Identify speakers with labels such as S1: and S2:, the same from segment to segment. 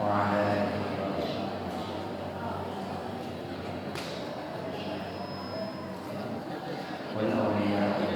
S1: وعلى آله والأولياء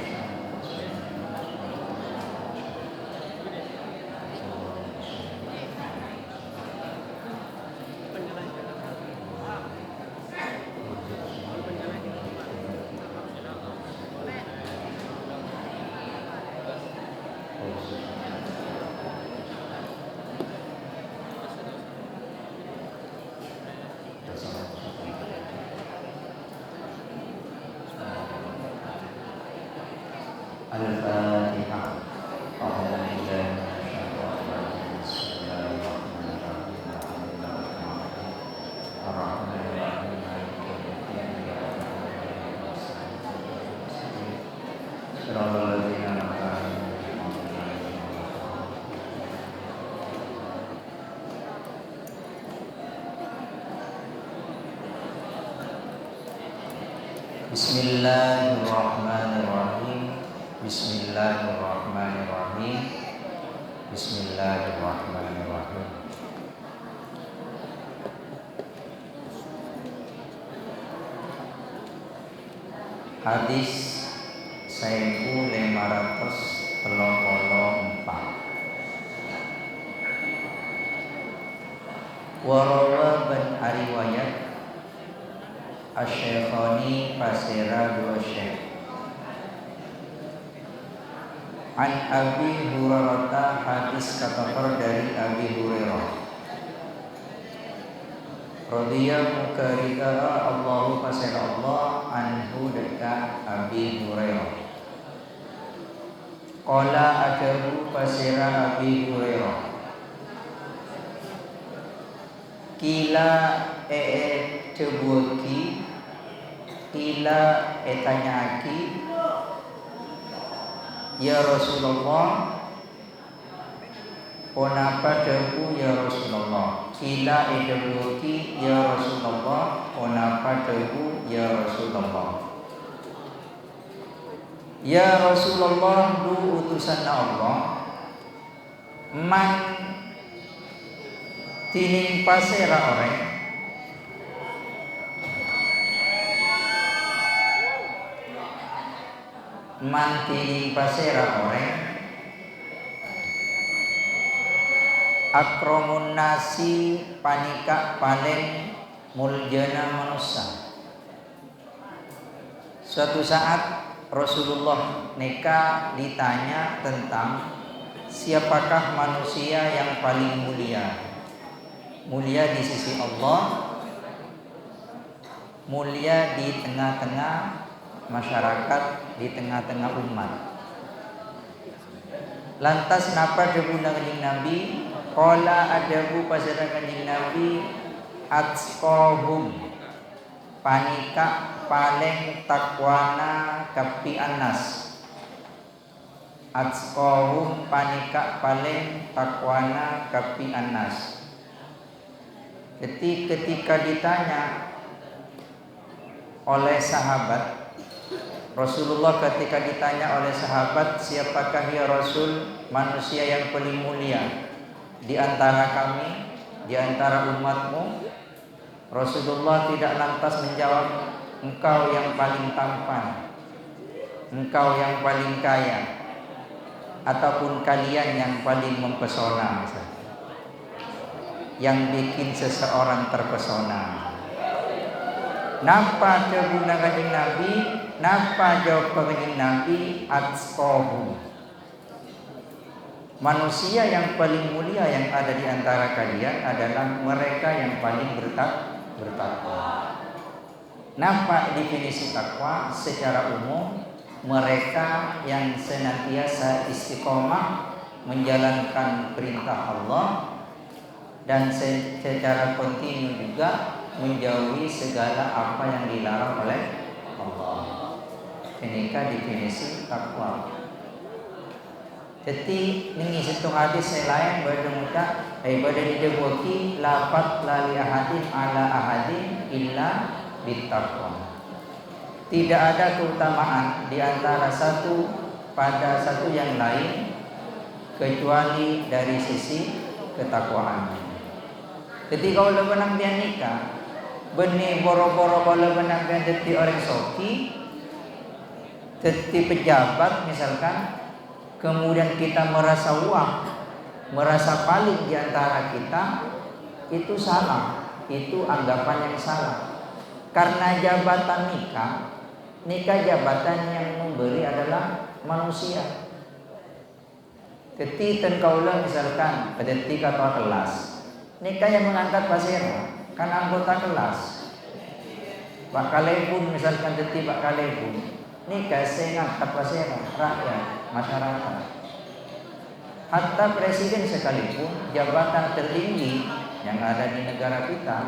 S1: Al-Fatihah. Bismillahirrahmanirrahim. Bismillahirrahmanirrahim. Bismillahirrahmanirrahim. Hadis 1534. Warawa ban ariwayat Asy-Syekhani Fasira dua syekh An Abi Hurairah, hadis katakan dari Abi Hurairah radhiyallahu kariha Allahu fasala Allah anhu deka Abi Hurairah qala ajabu fasira Abi Hurairah kila cebuaki kila etanyaaki ya Rasulullah onapa debu ya Rasulullah kila cebuaki ya Rasulullah onapa debu ya Rasulullah ya Rasulullah du utusan Allah man tining pasera orang mantining pasera orang akromun nasi panika paling muljana manusia. Suatu saat Rasulullah neka ditanya tentang siapakah manusia yang paling mulia. Mulia di sisi Allah, mulia di tengah-tengah masyarakat, di tengah-tengah umat. Lantas napa debu kanjeng Nabi? Qala adabu pasada kanjeng Nabi atsqahum panika paling takwana kapi anas. Atsqahum panika paling takwana kapi anas. Ketika ditanya oleh sahabat Rasulullah, ketika ditanya oleh sahabat, siapakah ya Rasul manusia yang paling mulia di antara kami, di antara umatmu? Rasulullah tidak lantas menjawab, engkau yang paling tampan, engkau yang paling kaya, ataupun kalian yang paling mempesona, yang bikin seseorang terpesona. Napa jawab kanjeng Nabi? Napa jawab kanjeng Nabi? Atsqahum. Manusia yang paling mulia yang ada di antara kalian adalah mereka yang paling bertakwa. Napa definisi takwa? Secara umum, mereka yang senantiasa istiqomah menjalankan perintah Allah dan secara kontinu juga menjauhi segala apa yang dilarang oleh Allah. Ini definisi takwa. Jadi ini satu hadis lain berdemuka pada didebuki lafaz la li ahadin ala ahadin illa bittaqwa. Tidak ada keutamaan di antara satu pada satu yang lain kecuali dari sisi ketakwaan. Ketika kalau benang dia nikah, benih boro-boro kalau benang dia jadi orang soki, jadi pejabat misalkan, kemudian kita merasa wah, merasa paling di antara kita, itu salah, itu anggapan yang salah. Karena jabatan nikah jabatan yang memberi adalah manusia. Ketika kaulah misalkan ketika ketua kelas, nikah yang mengangkat pasera kan anggota kelas. Pak Kalebun misalkan Pak Kalebun nikah saya ngangkat pasera rakyat masyarakat. Hatta presiden sekalipun jabatan tertinggi yang ada di negara kita,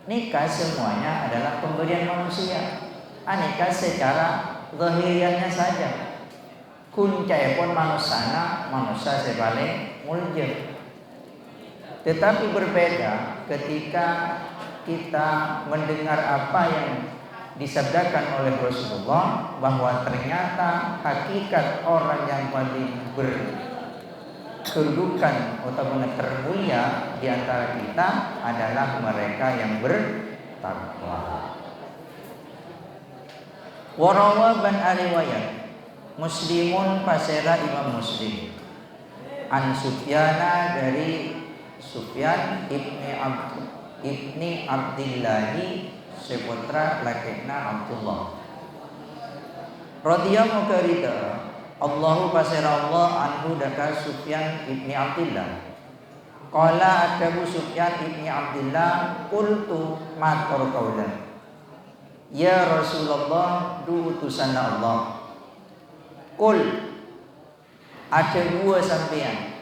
S1: nikah semuanya adalah pemberian manusia. Nikah secara zahiriannya saja. Kuncai pun manusia sebalik mulja. Tetapi berbeda ketika kita mendengar apa yang disabdakan oleh Rasulullah, bahwa ternyata hakikat orang yang paling berkedudukan atau termulia di antara kita adalah mereka yang bertakwa. Warawa ban riwayat Muslimun pasera Imam Muslim an Sufyana dari Sufyan ibni Abdillahi seputra lakina Abdullah radhiyallahu karida Allahu pasera Allah anhu daka Sufyan ibni Abdillah qala adabu Sufyan ibni Abdillah qultu matur qaulan ya Rasulullah du utusan Allah Kul ada dua sampean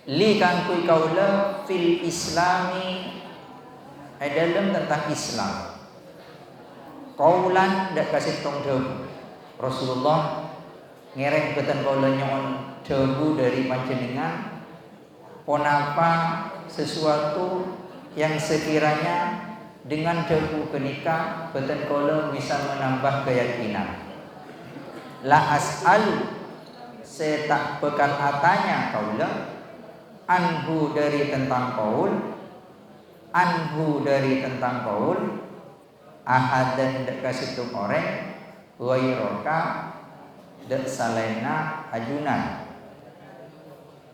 S1: li kang kui kaula fil islami dalam tentang Islam kaulan dak kasih tong debu Rasulullah ngereng beten kaula nyon debu dari panjenengan ponapa sesuatu yang sekiranya dengan debu kenika beten kaula bisa menambah keyakinan la as'al saya tak bekal atanya kaula anhu dari tentang kaul ahadan dak kasitu orang ghairaka dak salena ajunan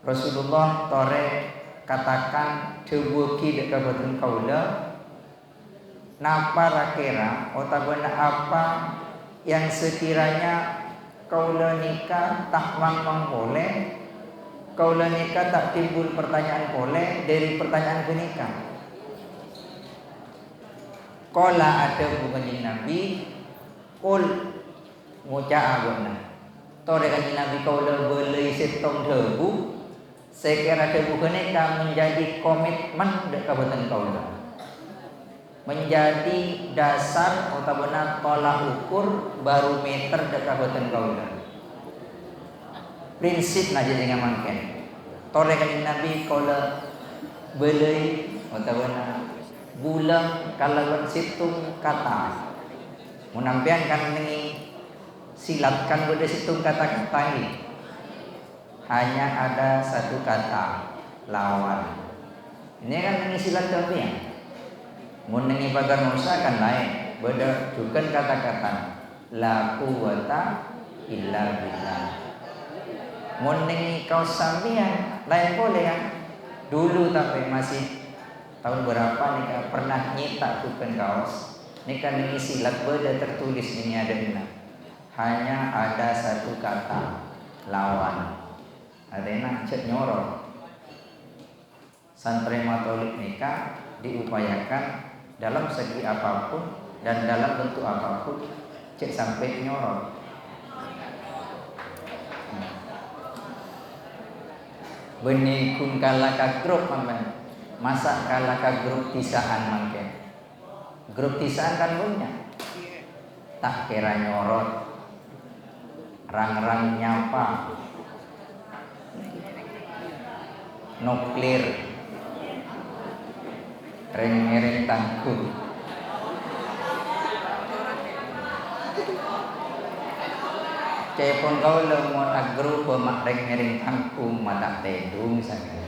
S1: Rasulullah tore katakan debuki dak kabatun kaula napa rakira otabana apa yang sekiranya kaula nikah tak mang boleh, kaula nikah tak timbul pertanyaan boleh dari pertanyaan kenikah. Qala ada bukan Nabi, qul nguca agona. Tore kanjeng Nabi kaula beuleuy setong debu, sekira debu kenikah menjadi komitmen dek kabupaten kaula. Menjadi dasar atau benar tolak ukur barometer dek kabupaten kaula. Prinsip naja dengan mangken. Tore kanjeng Nabi kaula beuleuy atau benar bulan kalawan situng kata. Munampian kan nengi silatkan pada situng kata-kata ini. Hanya ada satu kata lawan. Ini kan nengi silat tapi mun nengi pagar nusa kan lain. Beda juga kata-kata la quwata illa billah. Mun nengi kau sambian lain boleh kan? Dulu tapi masih tahun berapa nih pernah nyitak bukan kaos. Ini kan nengi silat beda tertulis ini ada benar. Hanya ada satu kata lawan. Ada yang cek nyorok. Santri Katolik nikah diupayakan dalam segi apapun dan dalam bentuk apapun cek sampai nyorok. Benih kun kalaka grup aman. Masa kalaka grup tisahan mangke. Grup tisahan kan punya. Tak kira nyorot. Rang-rang nyapa. Nuklir. Reng-reng tangguh. Cepon kau lemot agro pemak reng-reng tangguh mata tedung misalnya.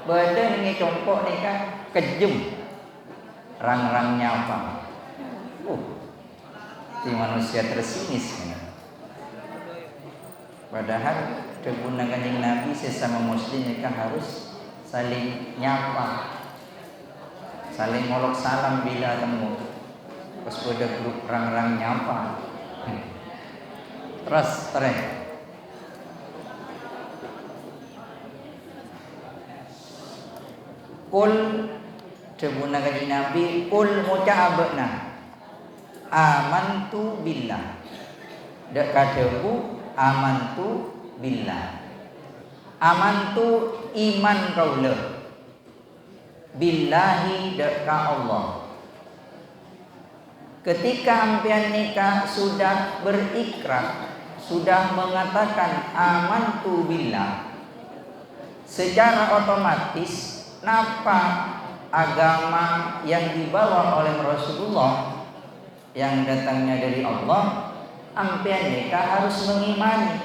S1: Badan ni compok ni kan kejem rang-rang nyapa. Si manusia tersinis kan. Padahal kegunaan Kanjeng Nabi sesama muslim ni kan harus saling nyapa, saling ngolok salam bila temu. Pas pada grup rang-rang nyapa. Terus. Kul cebuna Kanjeng Nabi, kul muca'abna amantu billah. Dak kadebu amantu billah. Amantu iman kaula. Billahi dak ka Allah. Ketika ampian nikah sudah berikrar, sudah mengatakan amantu billah, secara otomatis napa agama yang dibawa oleh Rasulullah yang datangnya dari Allah, ampian nikah harus mengimani.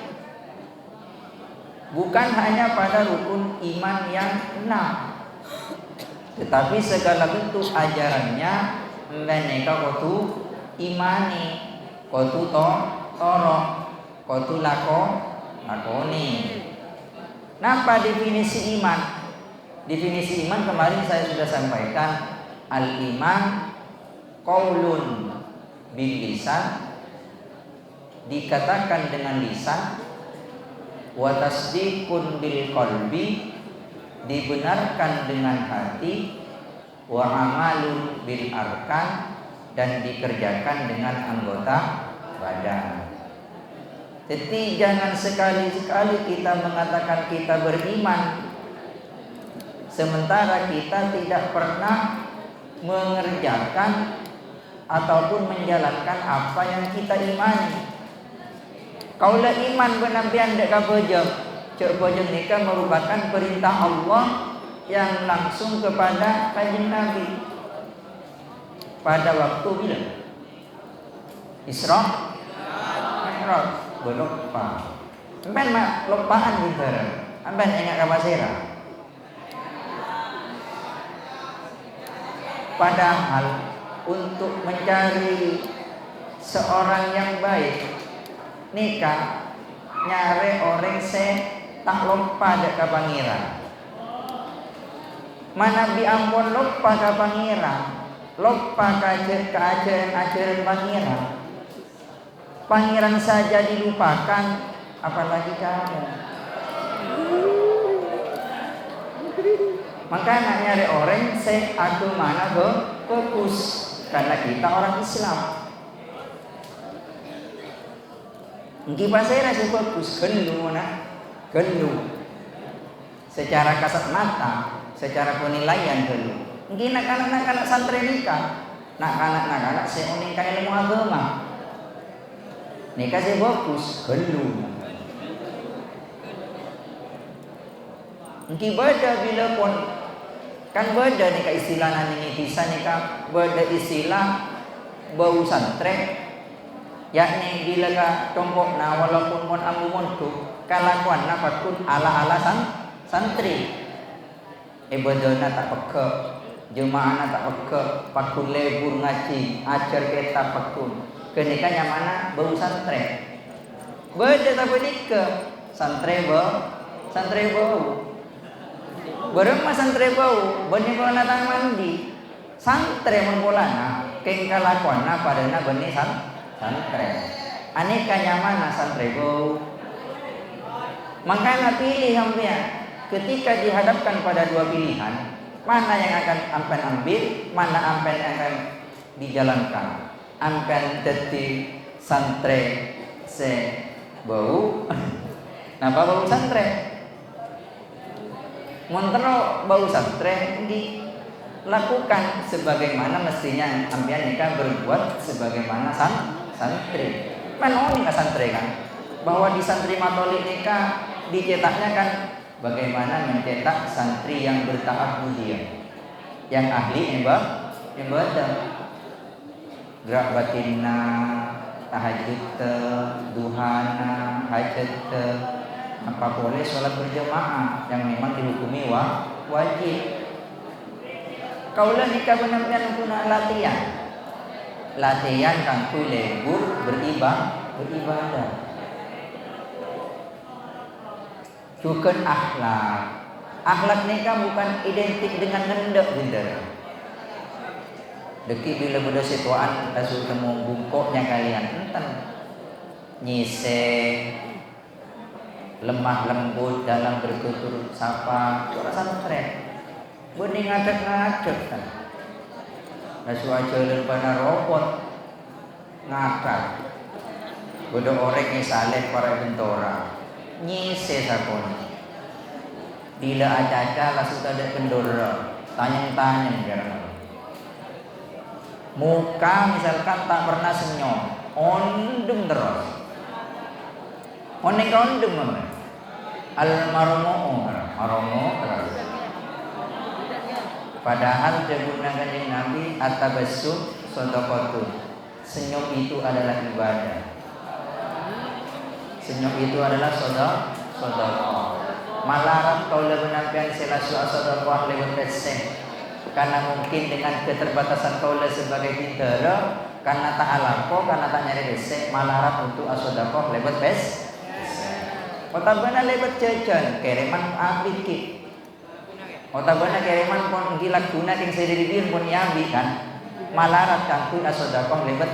S1: Bukan hanya pada rukun iman yang 6, tetapi segala bentuk ajarannya mereka kudu imani, kudu toro, kudu lakoni. Napa definisi iman? Definisi iman kemarin saya sudah sampaikan. Al-iman qaulun bil lisan, dikatakan dengan lisan, wa tasdiqun bil qalbi, dibenarkan dengan hati, wa amalun bil arkan, dan dikerjakan dengan anggota badan. Jadi jangan sekali-sekali kita mengatakan kita beriman sementara kita tidak pernah mengerjakan ataupun menjalankan apa yang kita imani. Kaulah iman benampian dek kabojeng, cek bojeng nikah merupakan perintah Allah yang langsung kepada Kanjeng Nabi pada waktu bila Isra Mi'raj. Belupa amben mak lupaan gitu, amben ingat kabasera. Padahal untuk mencari seorang yang baik, nikah nyare orang tak lupa dek ka pangeran. Mana bi ampun lupa ka pangeran, lupa ajaran pangeran. Pangeran saja dilupakan, apalagi kamu. Maka nak nyari orang agama fokus, karena kita orang Islam. Nggih pasera sing fokus gelu secara kasat mata, secara penilaian gelu. Nggih nak anak-anak santri nikah, nak anak-anak sing nikah ilmu agama. Nikah sing fokus gelu. Nggih beda bila pun kan beda nikah istilah ini bisa nikah beda istilah bau santri. Yakni bila ka tombok na walaupun mon amumun tu kalakuan napa pun ala santri. Ibadahna tak peka, jemaahna tak peka, pakun lebur ngaji, ajar kita pakun. Kenikahnya mana bau santri. Beda tapi nikah santri bau. Berema santri bau, benih bola natang mandi. Santri mengbolana, keng kalakuan na padana benih santri. Anekanya mana santri bau. Makanya pilih sampean. Ketika dihadapkan pada dua pilihan, mana yang akan ampen ambil, mana ampen akan dijalankan. Ampen dadi santri se bau. Napa bau santri? Montero bau santri dilakukan sebagaimana mestinya ampian nikah berbuat sebagaimana santri. Kan nikah santri kan, bahwa di santri matolik nikah dicetaknya kan bagaimana mencetak santri yang bertahap mulia, yang ahli ibadah, gerak batinna, tahajud, duhana, hajat, apa boleh sholat berjamaah yang memang dihukumi wajib. Kaulah nikah benar-benar guna latihan kangku lebur beribadah. Juga akhlak nikah bukan identik dengan ngendek benda. Deki bila budak situaan asul temu bungkoknya kalian enten nyise lemah lembut dalam bertutur sapa rasa keren. Bening ngadeg kan. Nasu aja lepana robot ngakak. Bodo orek ni saleh para bentora. Nyise sakon. Bila acaca langsung ada kendora. Tanyang-tanyang jarang. Muka misalkan tak pernah senyum, ondem terus. Oneng ondem mana? Maromo terus. Padahal digunakan kanjeng Nabi at-tabassum shadaqatun. Senyum itu adalah ibadah. Senyum itu adalah sedekah. Malarat kau lebenarkan selasu sedekah lewat pesen. Karena mungkin dengan keterbatasan kau sebagai bintara, karena tak alako, karena tak nyari besek, malarat untuk sedekah lewat pes. Otabana lewat jajan, kereman abiki. Otabana kereman pun gila guna yang sediri pun yambi kan. Malarat kangku sedekah lewat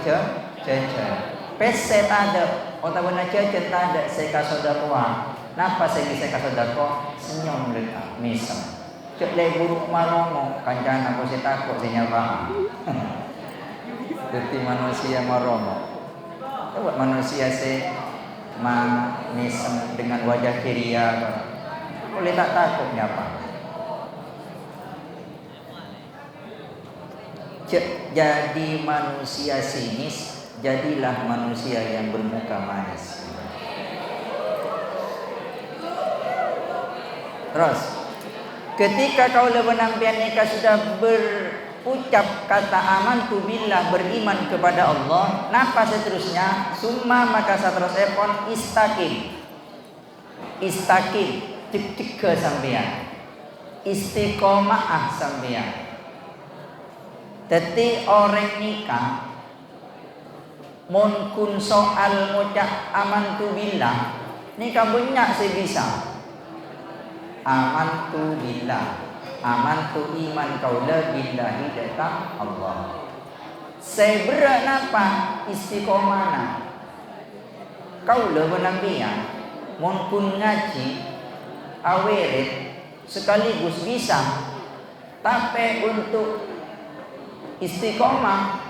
S1: jajan. Pes ada, otabana jajan tak ada seka sedekah. Napa saya bisa sedekah? Senyum mereka, misal. Cek lebur maromo, kancana aku saya takut saya nyapa. Seperti manusia maromo. Coba manusia saya manisem dengan wajah ceria, boleh tak takut nyapa. Jadi manusia sinis, jadilah manusia yang bermuka manis. Terus, ketika kau lebenampian nikah sudah berucap kata amantu billah, beriman kepada Allah, napa seterusnya? Summa maka saterusipun istaqim, cek sampean. Istiqomah sampean. Dadi orang nikah mun kun soal ngucap amantu billah nikah banyak sebisa. Amantu billah, amantu iman kaula billahi data Allah. Sebera napa istiqomana? Kaula menambian mun kun ngaji awerit sekaligus bisa. Tapi untuk istiqomah,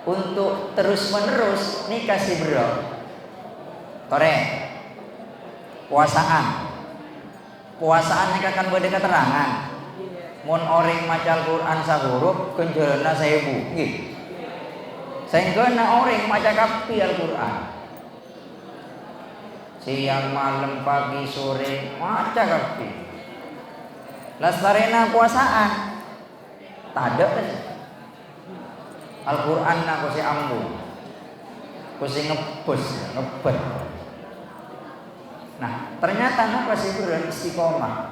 S1: untuk terus menerus nikah sebera. Tore puasaan nikah kan beda keterangan. Mun orang maca Al-Quran sahuruf kenjelna 1000 nggih. Sehingga orang maca kapi Al-Quran. Siang malam pagi sore maca kapi. Lastarena puasaan. Tada Al-Quran aku si ambu. Aku si ngebet. Nah, ternyata apa sih bulan istiqomah?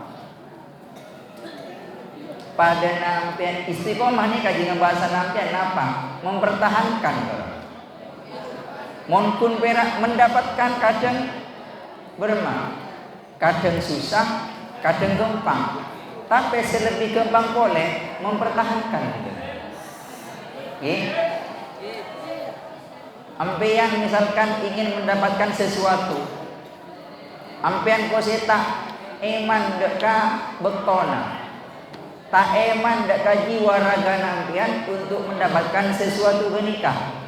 S1: Pada nampian istiqomah nih kajian bahasa nampian apa? Mempertahankan. Mon perak mendapatkan kadang kadang susah, kadang gampang. Tapi selebih gampang boleh mempertahankan. Ampean misalkan ingin mendapatkan sesuatu. Ampean koseta eman deka betona. Tak eman deka jiwa raga nampian untuk mendapatkan sesuatu menikah.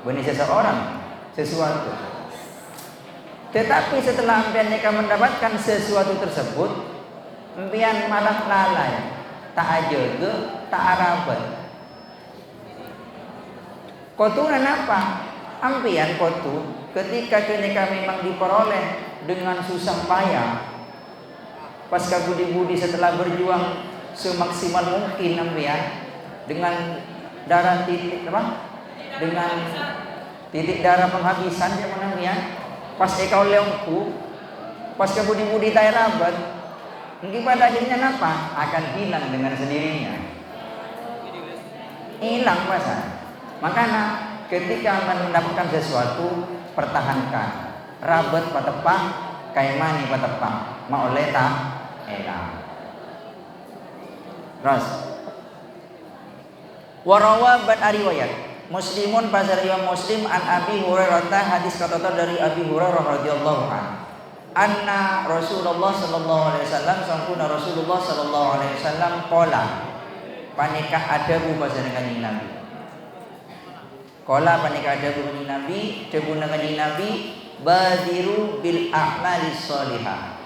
S1: Beni seseorang sesuatu. Tetapi setelah ampean nikah mendapatkan sesuatu tersebut, ampean malah lalai. Tak ajaga, tak arabat. Koturan apa? Ampean kotu ketika kenikah memang diperoleh dengan susah payah. Pasca budi-budi setelah berjuang semaksimal mungkin ampean dengan darah titik apa? Dengan titik darah penghabisan zaman ampean. Pas ekau leongku, pasca budi-budi tai rabat, Mungkin pada akhirnya apa? Akan hilang dengan sendirinya. Hilang masa. Makanya ketika mendapatkan sesuatu, pertahankan. Rabet patepang, kaimani patepang. Ma oleh tak hilang. Terus. Warawa ban ariwayat. Muslimun pasar Imam Muslim an Abi Hurairah, hadis kata dari Abi Hurairah radhiyallahu anhu. Anna Rasulullah sallallahu alaihi wasallam, sangkuna Rasulullah sallallahu alaihi wasallam qala, panika adabu bahasa kanjeng Nabi. Qala panika adabu kanjeng Nabi, debuna kanjeng Nabi, badiru bil a'mali sholihah.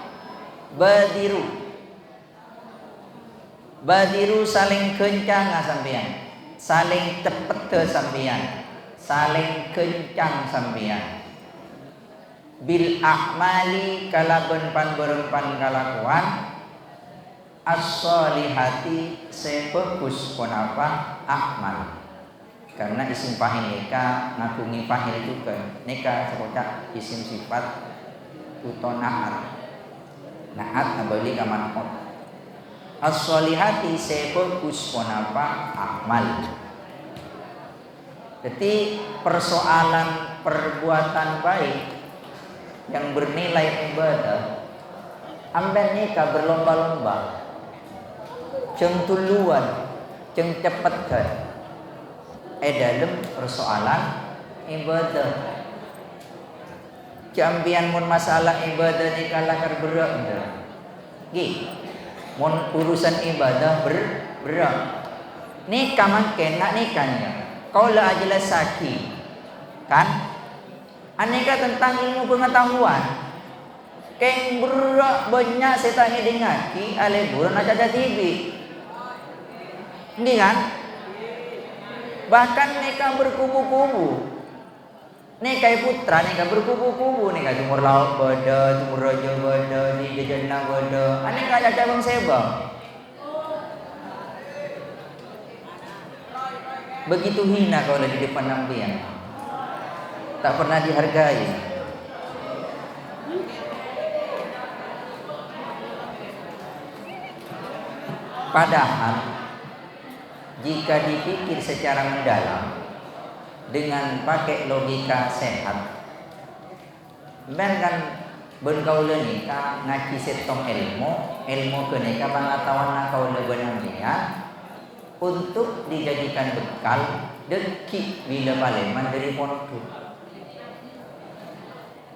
S1: Badiru saling kencang sampean. Saling cepet sampean, saling kencang sampean. Bil a'mali kalaben pan kalakuan as-sholihati sebagus pun apa akmal. Karena isim fa'il neka ngakungi fa'il juga. Neka sekocak isim sifat uto na'at. Na'at nabali kamanot. As-sholihati sebagus pun apa akmal. Jadi persoalan perbuatan baik yang bernilai ibadah, amben nikah berlomba-lomba, jeng tuluan, jeng cepetkan. Dalam persoalan ibadah, jambian mun masalah ibadah nikah lakar berat, gih. Mun urusan ibadah berat. Nikah makin nak nikahnya. Kau lah ajalah saki, kan? Aneka tentang ilmu pengetahuan. Keng berak banyak saya tanya dengan ki ale buran aja TV. Ini kan? Bahkan neka berkubu-kubu. Neka putra neka berkubu-kubu, neka timur laut beda, timur raja beda, di jajana beda. Aneka ada cabang sebab. Begitu hina kalau di depan nampian. Tak pernah dihargai. Padahal jika dipikir secara mendalam dengan pakai logika sehat, ben kan ben kaula nikah ngaji setong ilmu kenika pengetahuan kaula benambian untuk dijadikan bekal deki bila paleman dari pondok.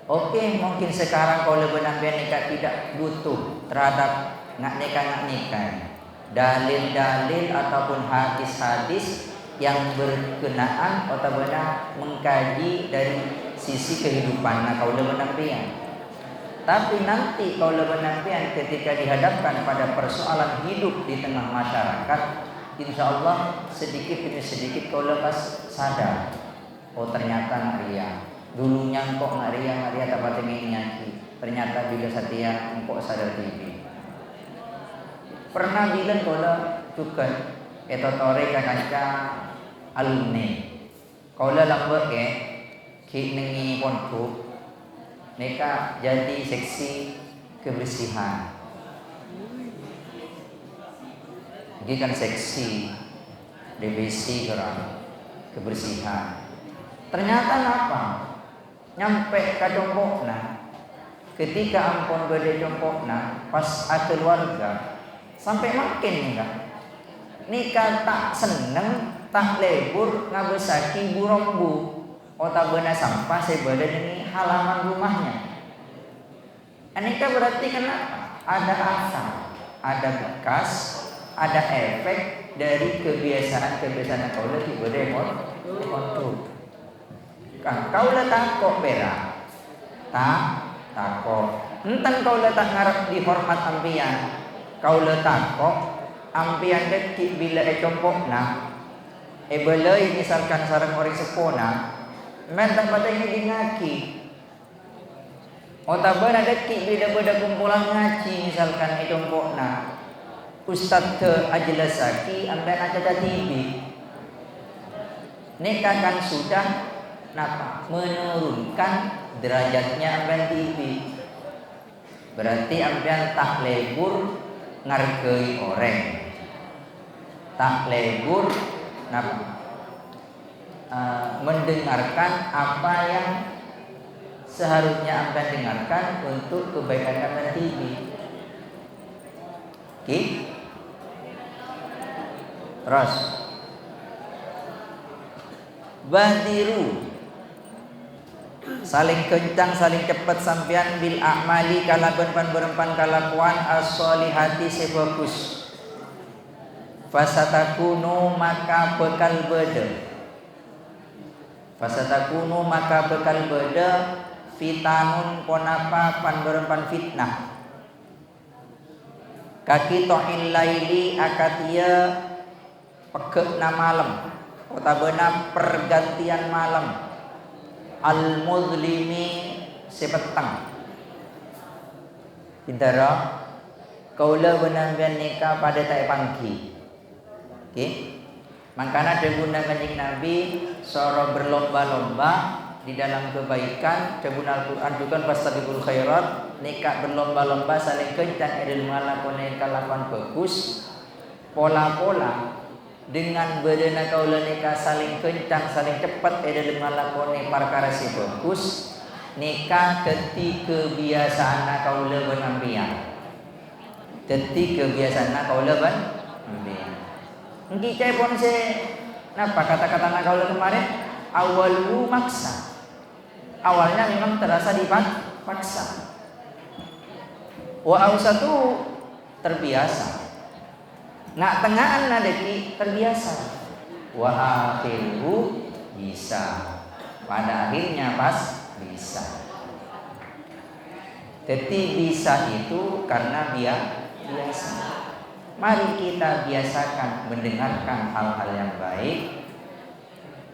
S1: Oke, mungkin sekarang kaula benambian nikah tidak butuh terhadap ngak nikah dalil-dalil ataupun hadis-hadis yang berkenaan atau benar mengkaji dari sisi kehidupan kaula benampian. Tapi nanti kaula benampian ketika dihadapkan pada persoalan hidup di tengah masyarakat, insya Allah sedikit demi sedikit kaula pas sadar, oh ternyata ngaria dulunya kok ngaria dapat nyanyi, ternyata bila setia kok sadar TV. Pernah bilang kaula juga etotore kanca alumni. Kaula lambe ki nengi pondok neka jadi seksi kebersihan. Ini kan seksi DBC orang kebersihan. Ternyata apa? Nyampe ke jompokna. Ketika ampun bade jompokna pas keluarga sampai makin enggak. Nikah tak seneng, tak lebur, ngabesaki burombu. Otak benar sampah sebeda ini halaman rumahnya. Nikah berarti kenapa? Ada asal, ada bekas, ada efek dari kebiasaan kaula di bedemon kontu. Kan kaula takok berak, takok. Enten kaula tak ngarep dihormat ampian. Kaula takok ampian deki bila compokna belai misalkan sareng orang sepona men tempat ini dingaki otabana deki bila beda kumpulan ngaji misalkan compokna ustad ke ajlasaki ampian aja TV nikah kan sudah napa menurunkan derajatnya ampian TV berarti ampian tak lebur ngargai orang, tak lebur mendengarkan apa yang seharusnya Anda dengarkan untuk kebaikan Anda sendiri. Oke? Terus badiru, saling kencang saling cepat sampean bil a'mali kalaban berempan kalakuan as-solihati sebagus fasatakunu maka bekal beda fitanun ponapa berempan fitnah kaki to'in laili akatia pekekna malam otabena pergantian malam al-muzlimi sepetang intara kaula benambian nikah pada tak pangki. Okay? Makanya deguna kanjeng Nabi soro berlomba-lomba di dalam kebaikan, deguna Al-Quran juga fastabiqul khairat, nikah berlomba-lomba saling kencang edel ngalakone kalakuan bagus, pola-pola dengan bedana kaula nikah saling kencang saling cepat edel ngalakone perkara si bagus, nikah dadi kebiasaan kaula benambian. Dadi kebiasaan kaula benambian. Nggih kaya pun napa kata-kata kaula kemarin awalu maksa. Awalnya memang terasa dipaksa. Wa ausatu terbiasa. Nak tengahan nadeki terbiasa. Wa akhiru bisa. Pada akhirnya pas bisa. Jadi bisa itu karena biasa. Mari kita biasakan mendengarkan hal-hal yang baik.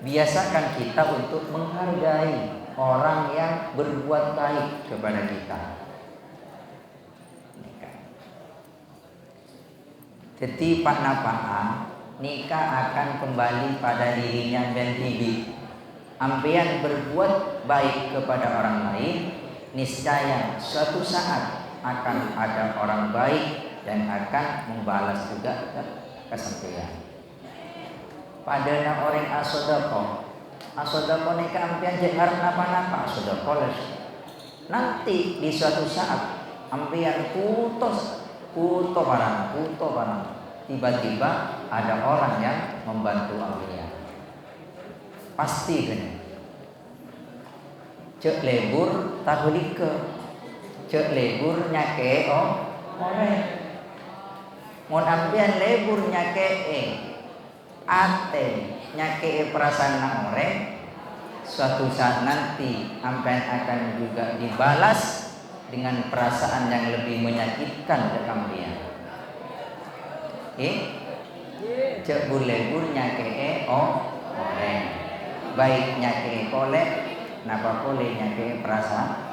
S1: Biasakan kita untuk menghargai orang yang berbuat baik kepada kita. Jadi Pak Napaan nikah akan kembali pada dirinya dan bibi. Ampian berbuat baik kepada orang lain, niscaya suatu saat akan ada orang baik dan akan membalas juga kesampaian. Padahal orang asodako nikah ampian jengar napa-napa asodako nanti di suatu saat ampian puto barang tiba-tiba ada orang yang membantu ampian pasti kan cek lebur tahulike cek lebur nyake orang mun ampian lebur nyake ate nyake perasaan orang suatu saat nanti ampian akan juga dibalas dengan perasaan yang lebih menyakitkan ke ampian. Cek lebur nyake orang baik nyake kolek napa boleh nyake perasaan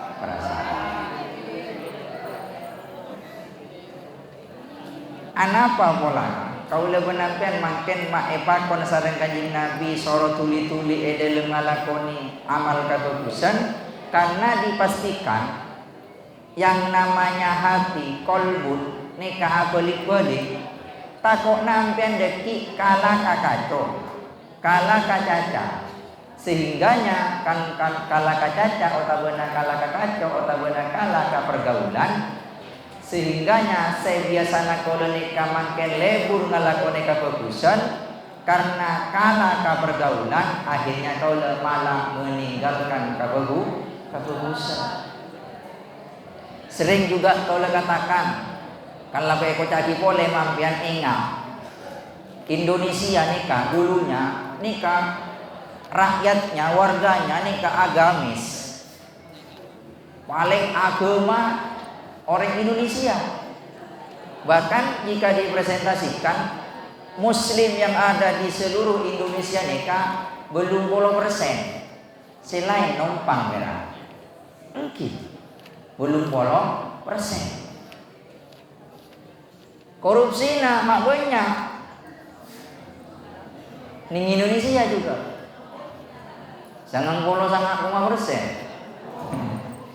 S1: anapa pola kaula benampian makin maepakon sareng kanjeng Nabi soro tuli-tuli edel ngalakoni amal kabagusan karena dipastikan yang namanya hati kolbun nikah balik-balik takok nampian deki kalah kacaca sehingganya kan kalah kacaca otabena kalah kakaco otabena kalah ka pergaulan sehingganya saya biasana kalau nikah makin lebur ngalakone kebagusan karena kalah ka pergaulan akhirnya kau malah meninggalkan kebagusan. Sering juga kau katakan kalau kau caki boleh mampian ingat Indonesia nikah dulunya nikah rakyatnya warganya nikah agamis paling agama orang Indonesia. Bahkan jika dipresentasikan Muslim yang ada di seluruh Indonesia nikah belum 10%. Selain numpang merah. Belum 10%. Korupsi mak banyak. Ning Indonesia juga. Jangan 5%.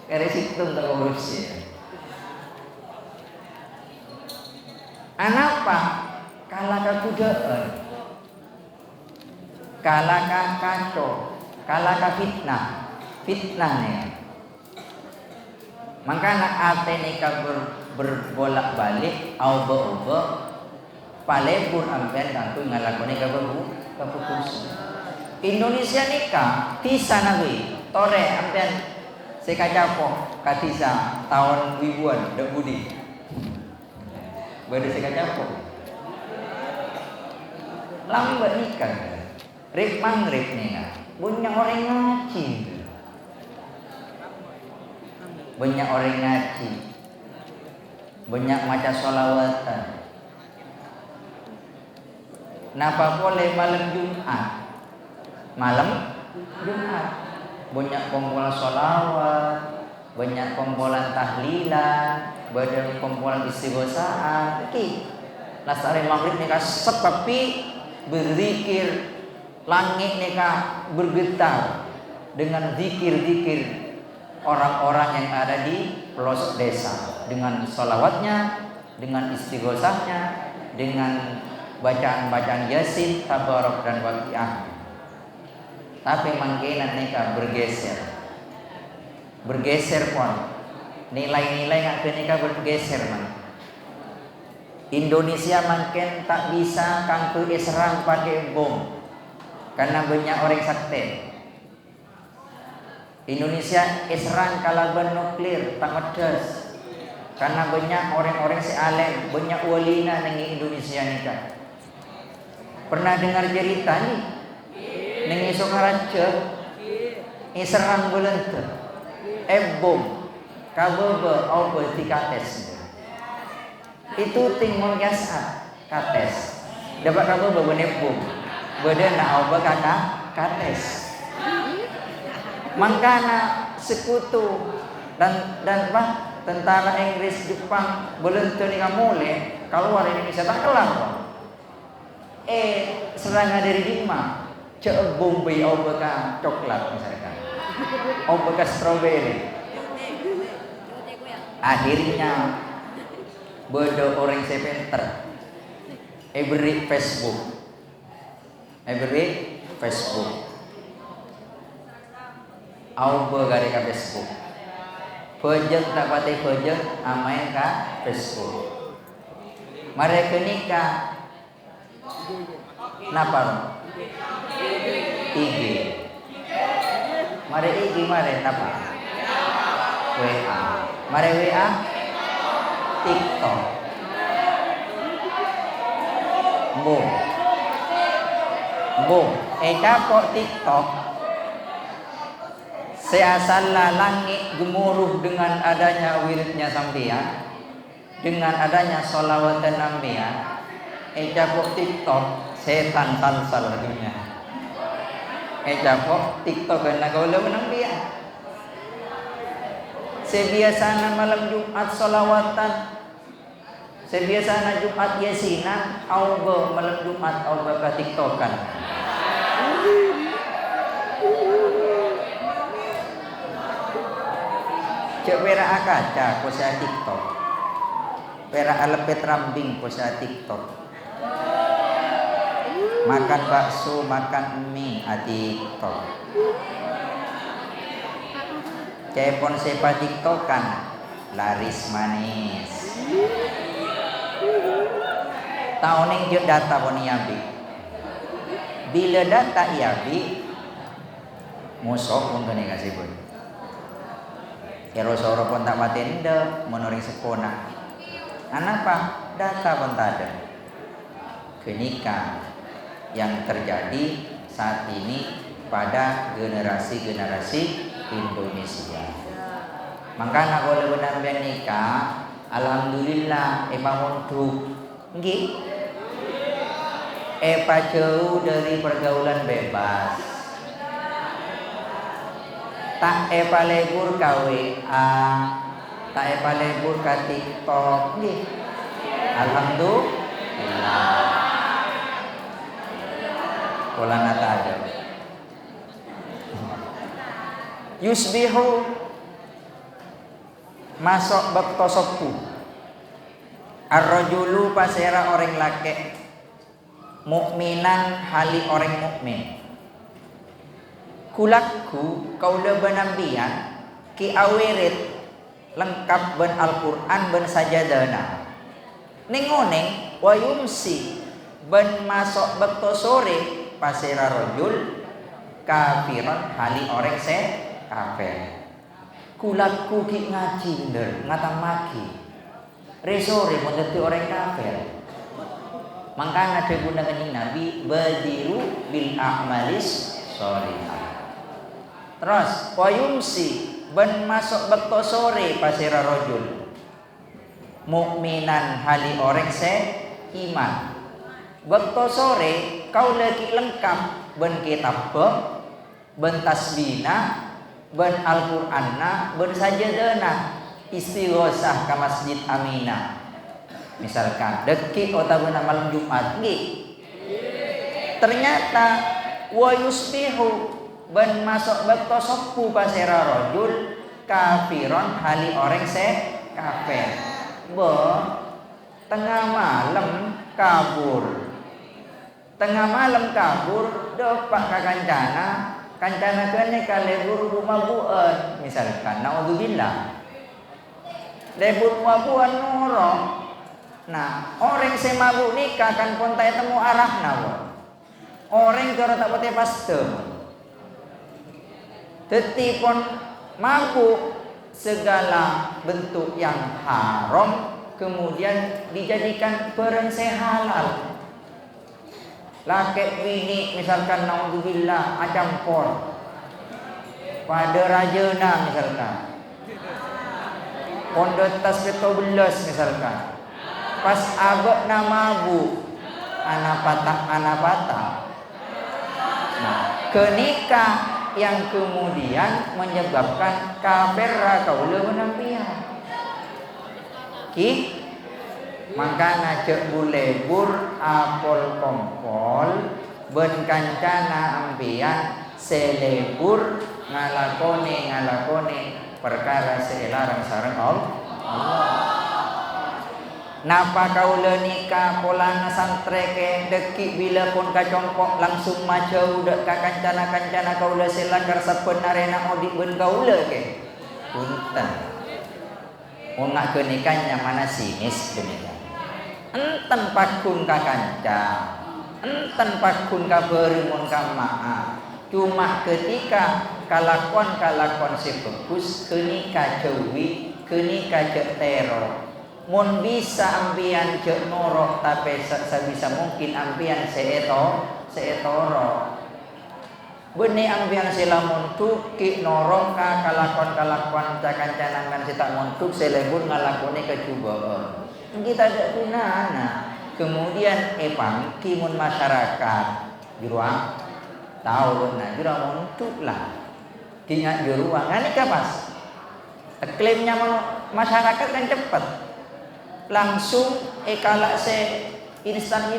S1: Kare situ korupsi. Anapa? Kalaka kudaan, kalaka kacau, kalaka fitnah nih. Makanya ate nika berbolak balik, oba palebur ampen kantu ngalakoni keputusan. Indonesia nika tisa nabi tore ampen sekacapo katisa tahun ribuan dek budi bade sekacapo lambat nikah rip mangrip nih banyak orang ngaji, banyak orang ngaji, banyak maca sholawatan. Napa boleh malam Jumat banyak kumpulan sholawat, banyak kumpulan tahlilan, banyak kumpulan istighosaan. Lasare maghrib nika seperti berzikir, langit nika bergetar dengan zikir-zikir orang-orang yang ada di pelosok desa, dengan sholawatnya, dengan istighosahnya, dengan bacaan-bacaan Yasin, Tabarok dan Waqiah. Tapi mangkena nika bergeser pun nilai-nilai yang nika bergeser man. Indonesia makin tak bisa kangku serang pakai bom karena banyak orang sakit. Indonesia serang kalaban nuklir tak medes karena banyak orang-orang sealem, banyak walina nengi Indonesia nika. Pernah dengar cerita nih nengi Sokaraja serang belente bom kabebe obe tikates itu tinggal gasat kates dapat kabebe bener bom beda na obe kata kates mangkana sekutu dan tentara Inggris Jepang belente nih kamule keluar Indonesia tak kelar serangan dari Lima cek Bombay obeka coklat misalkan obeka strawberry akhirnya bodoh orang sepenter beri Facebook obe gari ka Facebook pejeng tak pati pejeng amain ka Facebook mereka nikah napa IG mare IG mare napa WA mare WA TikTok boom capok TikTok seasallah langit gemuruh dengan adanya wiridnya sampeyan dengan adanya sholawatan nambiya capok TikTok setan tansal dunia capok TikTok karena gaula menambiya sebiasana malam Jumat sholawatan sebiasana Jumat yasinan auba malam Jumat auba ka TikTokan cek pera akaca kosa TikTok pera alepet rambing kosa TikTok makan bakso makan mie TikTok cepon sepa TikTokan laris manis tahun yang jod data pun iabi bila data iabi musuh pun kena kasih pun kero soro pun tak matiin deh menoring sekolah anapa data pun tak ada kenikah yang terjadi saat ini pada generasi-generasi Indonesia. Makanya kalau benar nikah, alhamdulillah mundur, nggih. Jauh dari pergaulan bebas. Tak lebur ka WA, tak lebur ka TikTok, nggih. Alhamdulillah. Kola nata ada yusbihu masuk bakto sopu Ar-rajulu pasera orang laki mukminan hali orang mukmin. Kulakku kaula benambian ki awirit lengkap ben Al-Qur'an ben sajadana. Ningoneng wa yumsi ben masuk bekto sore pasera rajul kafiran hali orang se kafir. Kulakku ki ngaji bener ngatamaki. Resore mau dadi orang kafir. Maka ada guna kanjeng Nabi badiru bil a'malis sholihah. Terus wayumsi ben masuk bekto sore pasira rajul mukminan hali orang se iman. Bekto sore kau lagi lengkap ben kitab ben tasbihna ben Al-Qur'anna ben sajadana. Istighosah ke masjid Aminah. Misalkan deki otabuna malam Jumat ternyata wa yusbihu ben masuk bekto sopu pasera rajul kafiron hali orang se kafir. Tengah malam kabur. Tengah malam kabur dopak ka kancana kene kalebur rumah buan misalkan naudzubillah. Lebur wabuan nurong. Nah, orang se mabuk nikah kan kontai temu arah nawa. Orang cara tak putih paste. Tetipun mabuk segala bentuk yang haram kemudian dijadikan barang se halal. Laki bini misalkan naudzubillah acampur pada rajana misalkan. Pondok tas belas misalkan. Pas abad nama bu anak patah. Nah, kenikah yang kemudian menyebabkan kafir kaula menampian. Maka ngajak bulebur apol kompol ben kancana ampian selebur ngalakone perkara selarang sareng Allah. Napa kaula nikah polana santreke deki bila pun kacongkok langsung majau dak ka kancana kaula selakar sapenarena odik ben kaula ke. Punten. Ungak kenikahnya mana sinis demikian. Enten pakun ka kanca. Enten pakun ka beurimun ka maaf. Cuma ketika kalakuan si bagus kenika jawi kenika jek teror mun bisa ambian jek norok tapi sebisa mungkin ambian seetoro beni ambian selamun tuki norok ka kalakuan cakan-canangan si tak montuk selebur ngalakone kecubaan kita ada gunana kemudian pangkimun masyarakat juruang tahu nah jurang untuk lah tinggal juruang ini kapas klaimnya masyarakat kan cepat langsung kalak se instan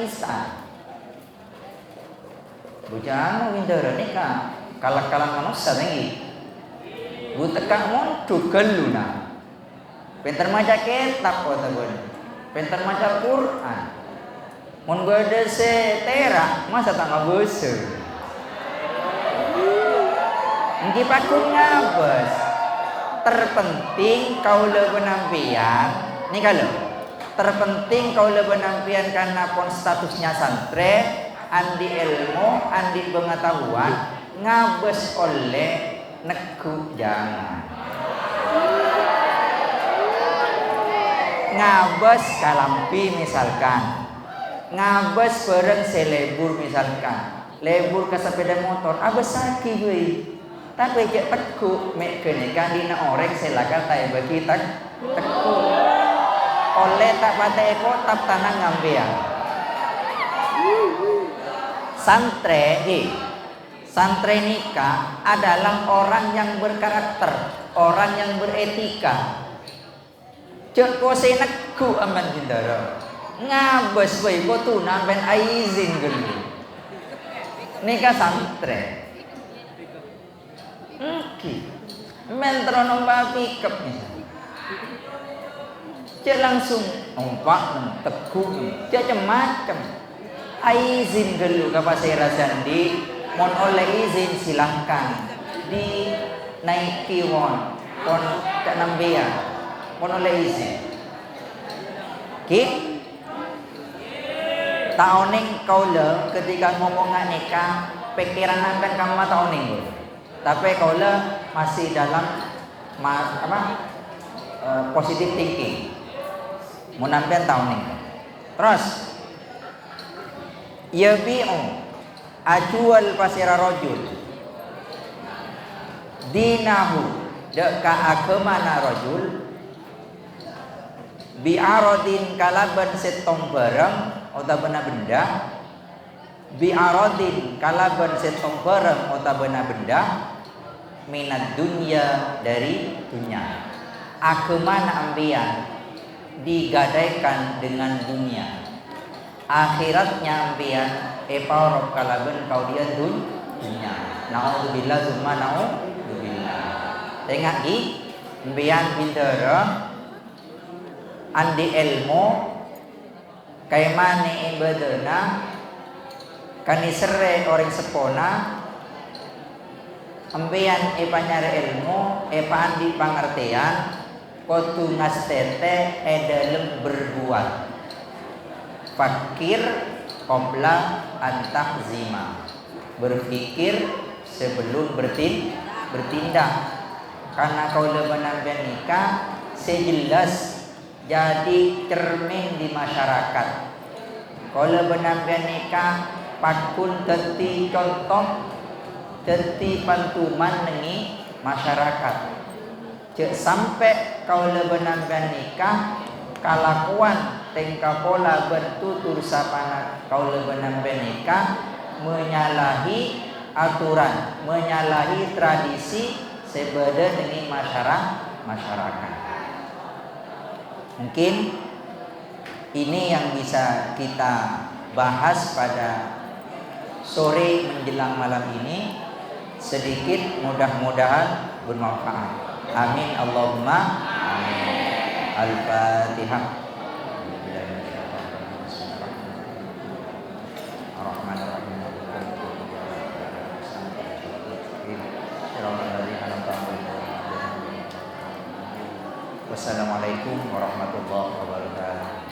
S1: bujang winter ini kan kalak manusia tinggi bu tekak montuk geluna pinter maca kitab kota gue pinter maca Quran mun gue ada se terak masa tak ngabusur Nggih pakun ngabes. Terpenting kaula penampian. Nih kalau terpenting kaula penampian karena pon statusnya santri, andi ilmu, andi pengetahuan, ngabes oleh negu jangan. Ngabes kalampi misalkan. Ngabes bareng selebur misalkan. Lebur ke sepeda motor, abes saki gue. Tapi jek tekuk mek kene kandina orang silakan tay bagi tekuk. Oleh tak patai kotap tanah ngambil. Santri nikah adalah orang yang berkarakter, orang yang beretika. Cek kose neku aman hindara. Ngabes bae botuna ben izin gelu. Nikah santri. Metronom babi kep Cek langsung numpak teguh, cek macam. Izin dulu ke Pasir Sandi, mon oleh izin silahkan di naiki won, pon tak nambia, mon oleh izin. Ki, taoning kau le ketika ngomongan nikah, pikiran nampen kamu taoning dulu. Tapi kau le masih dalam positive thinking. Mau nampen taoning. Terus yabi'u ajual pasira rajul dinahu deka agemana rajul bi'aradin kalaban setong barang atau benda bi'aradin kalaban setong barang atau benda minat dunia dari dunia. Agemana ambian digadaikan dengan dunia. Akhiratnya ambian eparok kalaban kau dia dunia. Naudzubillah summa naudzubillah. Tengok di ambian bintara andi ilmu kaimane ibadana kanisere orang sepona ambian panyare ilmu andi pangertian kotu ngastete edalem berbuat fakir qabla antahzima, berpikir sebelum bertindak. Karena kau lebanan nikah sejelas jadi cermin di masyarakat. Kau lebanan nikah pakun teti contoh teti pantuman nengi masyarakat. Cek sampai kau lebanan nikah kalakuan tingkah pola bertutur sapana kau lebanan nikah menyalahi aturan, menyalahi tradisi sebeda dengan masyarakat. Mungkin ini yang bisa kita bahas pada sore menjelang malam ini, sedikit mudah-mudahan bermanfaat. Amin Allahumma amin. Al-Fatihah. Wassalamualaikum warahmatullahi wabarakatuh.